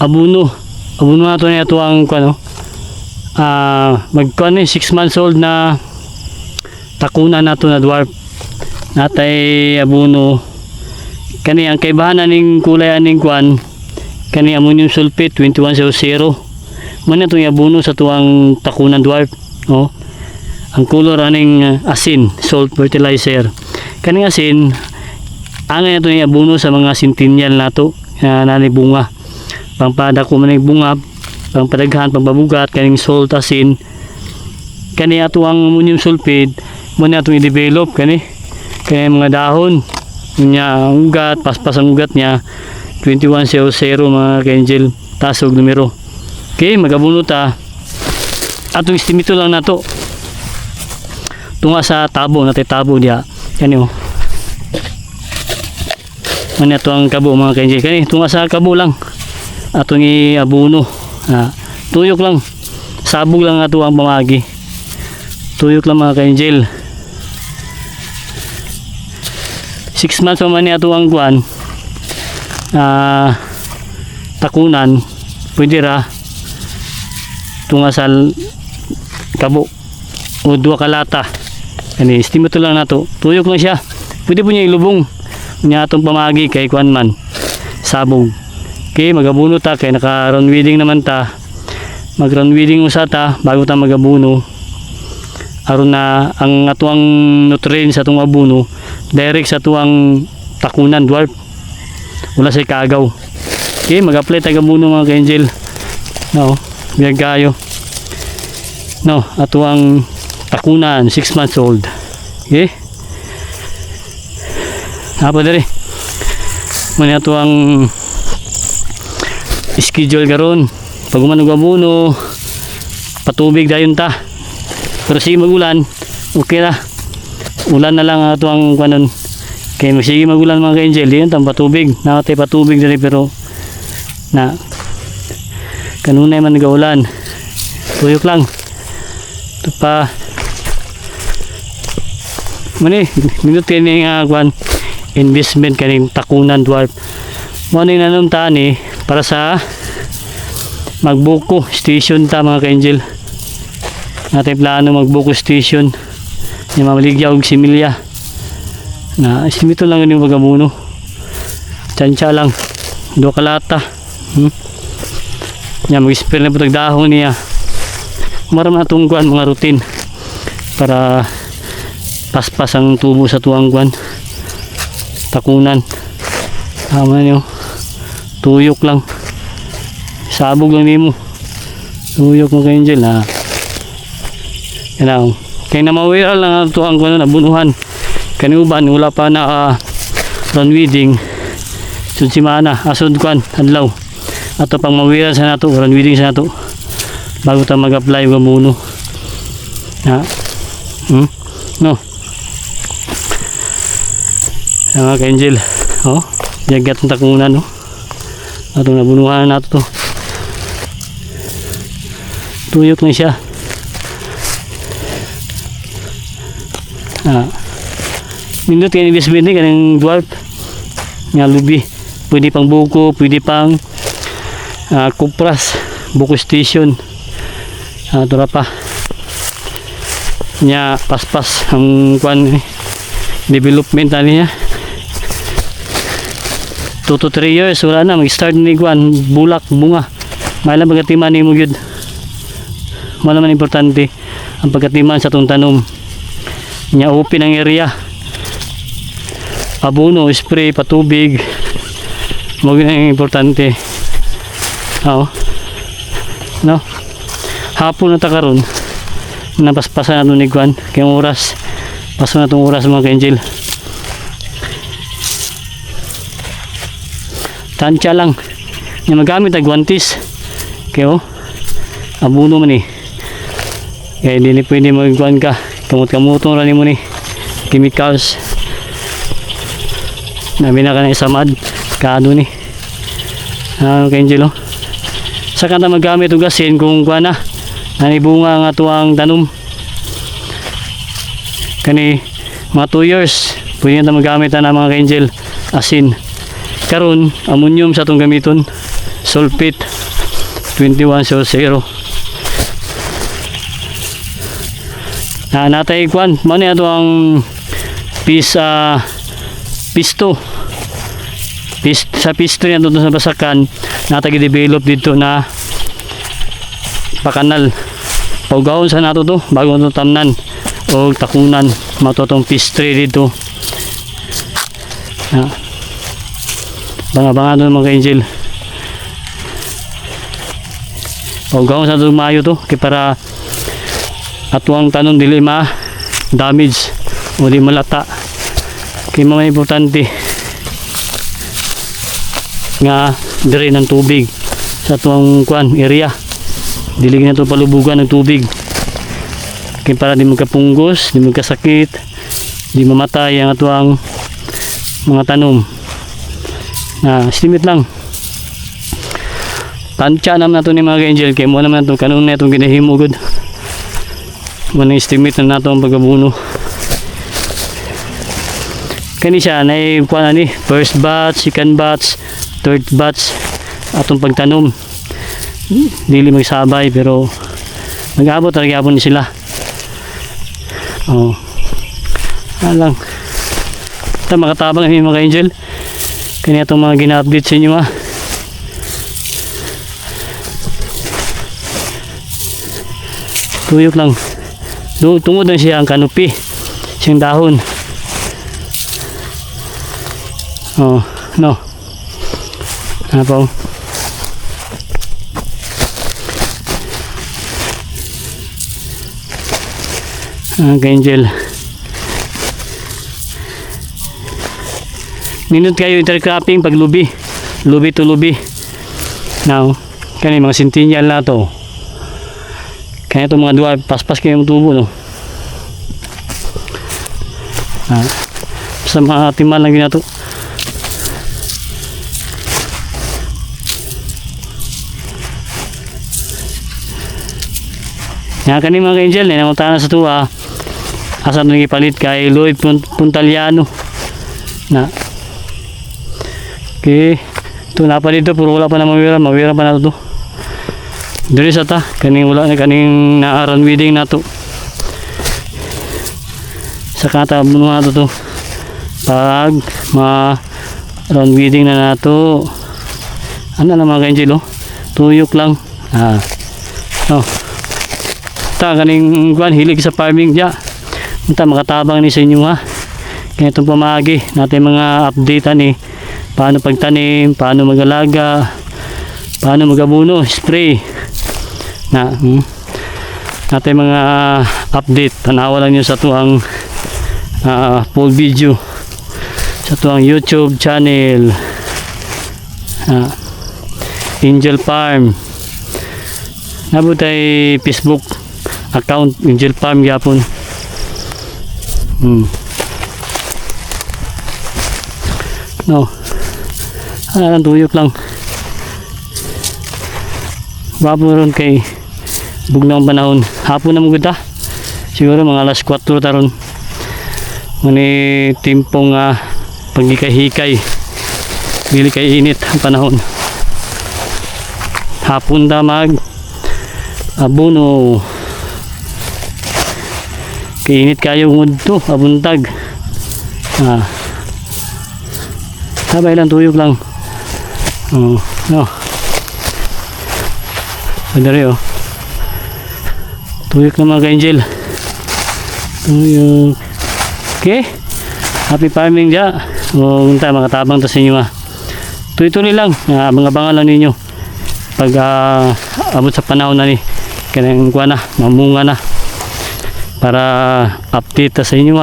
abuno na to na ito ang ano, magkuan ni 6 months old na takunan nato na dwarf natay abuno kani ang kaibahan ning kulay aning kuan kani ammonium sulfate 2100 man itong abuno sa tuang takunan dwarf oh. Ang color aning asin salt fertilizer kani asin angay ito yung abuno sa mga centennial nato na nanibunga pangpadako man ng bunga pangpadaghan pangbabugat kaning salt asin kani ato ang ammonium sulfate mo na itong i-develop kani mga dahon nya ang ugat paspas ang ugat niya 2100 mga ka-angel tasog numero okay magabuno ta atong estimito lang nato tunga sa tabo natay tabo dia kani oh man ito ang kabo mga ka-angel kani tunga sa kabo lang atong i-abuno tuyok lang sabog lang ato ang pamagi tuyok lang mga ka-angel 6 months pa man ni ato ang kuan takunan pwede ra tunga sa kabo o 2 kalata ani estimate lang nato tuyok lang siya pwede po niya ilubong niya atong pamagi kay kuan man sabog okay magabuno ta kay naka round weeding naman ta mag round weeding usa ta bago ta magabuno aron na ang atuang nutrients sa atong abuno direct sa atuang takunan dwarf wala sa kagaw okay mag-apply tayo abuno mga ka-angel no biyag kayo no atuang takunan 6 months old okay apa dere muna atuang schedule karon pag umanog abuno patubig dayon ta pero sige magulan okay na ulan na lang ato ang kanon kaya sige magulan mga ka-angel yun tang patubig nakatay patubig dali pero na kanunay man nagaulan tuyok lang ito pa mani minute kani nga kwan investment kaning takunan dwarf mo ni nanumtaan eh para sa magbuko station ta mga ka-angel natin plano magbuko station yung mamaligya og similya na estimito lang yung magamuno tsansya lang 2 kalata yan mag-spare na po tagdahon niya maram na itong kuhan mga routine para paspas ang tubo sa tuwang kuhan takunan tama nyo tuyok lang sabog lang nimo tuyok mo ka-angel na yan kaya na mawiral lang ito ang nabunuhan kaniuban wala pa na round weeding sunsimana asod kuan adlaw ato pang mawiral sa nato round weeding sa nato bago ta mag-apply ng abuno no mga ka-angel oh jagat ng takunan no atong nabunuhan nato to tuyok na siya nindot kayo investment ni kanang dwarf nga lubi pwede pang buko pwede pang kupras buko station tura pa nya paspas ang kwan development niya 2 to 3 years wala na mag start ni kwan bulak bunga maila pagkatiman ni mo gyud malaman importante ang pagkatiman sa tong tanom nya open ang area abuno spray patubig mo gyud importante no hapon na ta karon napaspasan nato ni kwan kay oras paso na tong oras mga ka-angel tansya lang nya magamit ang guantes kayo abuno man eh kaya hindi pwede magkuhan ka kamot-kamutong rani mo ni chemicals namin na ka na isamad kado ni ka-angel saka na magamit ugasin kung kuha na nanibunga nga tuwang tanom kani mga 2 years pwede na magamit na mga ka-angel asin karon ammonium sa itong gamiton sulfate 2100. Natay kwan mo niya to ang pisto sa pisto niya doon sa basakan natay develop dito na pakanal paugahon sa nato to bago ito tamnan o takunan matotong pistre dito. Banga doon mga angel paugahon sa ito mayo to kaya para atuang tanon dili ma damage o di malata kaya mga importante nga dire ng tubig sa atuang kuan area dili na ito palubugan ng tubig kaya para di magkapunggos di magkasakit di mamatay ang atuang mga tanom estimate lang tansya naman nato ni mga angel kaya mo naman ito kanon na itong ginahimo good muna estimate na nato ang pagkabuno kani siya na kuha na ni first batch, second batch, third batch atong pagtanom dili magsabay pero mag-abot talaga po ni sila lang ito makatabang kami mga angel kani atong mga gina-update sa inyo tuyok lang tungod na siya ang kanupi siyang dahon no po angel ninot kayo intercropping pag lubi to lubi now kani mga centennial na to kaya itong mga duwa paspas kayo yung tubo no sa mga timan lang ginato nga kani mga angel nangunta sa tuwa asa nang ipalit kay Lloyd Puntaliano na okay ito na pa dito puro wala pa na mawira pa na to diri sa ta kaning wala na kaning naaran wedding na to sa kata mo na to pag round wedding na nato ano na mga angel tuyok lang ta kaning kuan hilig sa farming dia unta makatabang ni sa inyo kaya itong pamagi natin mga update paano pagtanim paano mag-alaga paano mag-abuno spray natin mga update tanawa lang nyo sa tuang full video sa tuang YouTube channel Angel Farm nabutay Facebook account Angel Farm yapon ang tuyok lang bapo ron kay bugnaong panahon hapon na maganda siguro mga alas 4 taron mani timpong pagikay-hikay dili kay init ang panahon hapon da mag abono kay init kayo ngudto abuntag sabay lang tuyok lang padari tuyok na mga ka-angel tuyok okay happy farming dya unta mga tabang ta sa inyo tuloy lang mga bangal lang ninyo pag abot sa panahon na ni kanang kuha na mamunga na para update ta sa inyo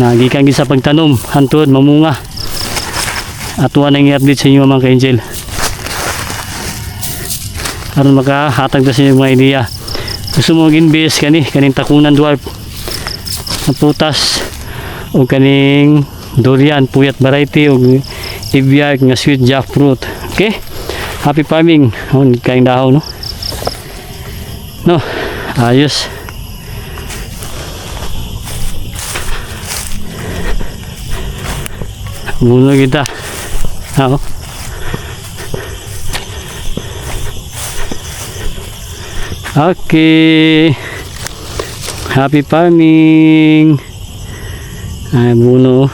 nagikan sa pagtanom hantod mamunga atuan ang i-update sa inyo mga ka-angel aron makahatag ta sa inyo mga idea gusto mo mag-invest kaning takunan dwarf na prutas o kaning durian puyat variety o ibiyak nga sweet jackfruit okay happy farming kaing dahon no ayos buno kita Okay. Happy farming. Ay, Buno.